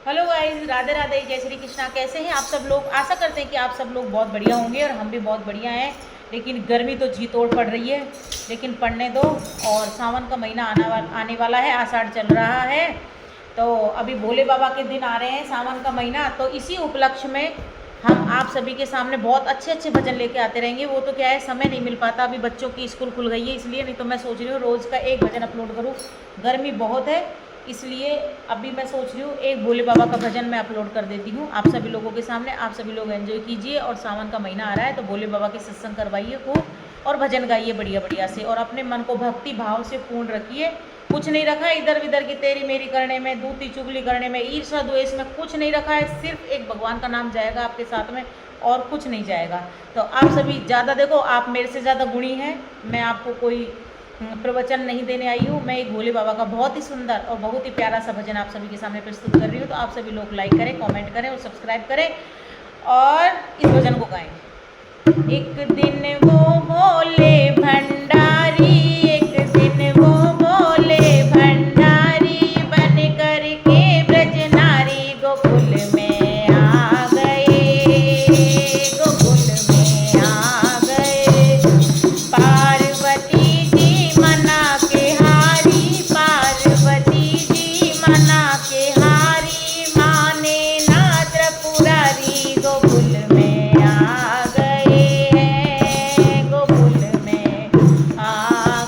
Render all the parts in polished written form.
Hello guys, Radhe Radhe, जय श्री कृष्णा। कैसे हैं आप सब लोग? आशा करते हैं कि आप सब लोग बहुत बढ़िया होंगे और हम भी बहुत बढ़िया हैं। लेकिन गर्मी तो जी तोड़ पड़ रही है, लेकिन पड़ने दो। और सावन का महीना आने वाला है, आषाढ़ चल रहा है। तो अभी भोले बाबा के दिन आ रहे हैं, सावन का महीना। तो इसी उपलक्ष्य में हम आप सभी के सामने बहुत अच्छे अच्छे भजन लेके आते रहेंगे। वो तो क्या है, समय नहीं मिल पाता, अभी बच्चों की स्कूल खुल गई है इसलिए। नहीं तो मैं सोच रही हूँ रोज़ का एक भजन अपलोड करूँ। गर्मी बहुत है इसलिए अभी मैं सोच रही हूँ एक भोले बाबा का भजन मैं अपलोड कर देती हूँ आप सभी लोगों के सामने। आप सभी लोग एंजॉय कीजिए। और सावन का महीना आ रहा है तो भोले बाबा के सत्संग करवाइए खूब, और भजन गाइए बढ़िया बढ़िया से, और अपने मन को भक्ति भाव से पूर्ण रखिए। कुछ नहीं रखा है इधर उधर की तेरी मेरी करने में, दूती चुगली करने में, ईर्ष्या द्वेष में, कुछ नहीं रखा है। सिर्फ एक भगवान का नाम जाएगा आपके साथ में, और कुछ नहीं जाएगा। तो आप सभी ज़्यादा देखो, आप मेरे से ज़्यादा गुणी हैं। मैं आपको कोई प्रवचन नहीं देने आई हूँ। मैं एक भोले बाबा का बहुत ही सुंदर और बहुत ही प्यारा सा भजन आप सभी के सामने प्रस्तुत कर रही हूँ। तो आप सभी लोग लाइक करें, कमेंट करें और सब्सक्राइब करें और इस भजन को गाएं। एक दिन वो भोले भंडारी, एक दिन वो भोले भंडारी, बन कर के ब्रज नारी गोकुल में आ गए, गोकुल में आ गए। पार्वती जी मना के हारी, पार्वती जी मना के हारी, माने ना त्रिपुरारी गोकुल में आ गए हैं, गोकुल में आ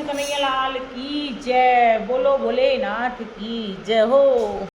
कन्हैया लाल की जय। बोलो भोलेनाथ की जय हो।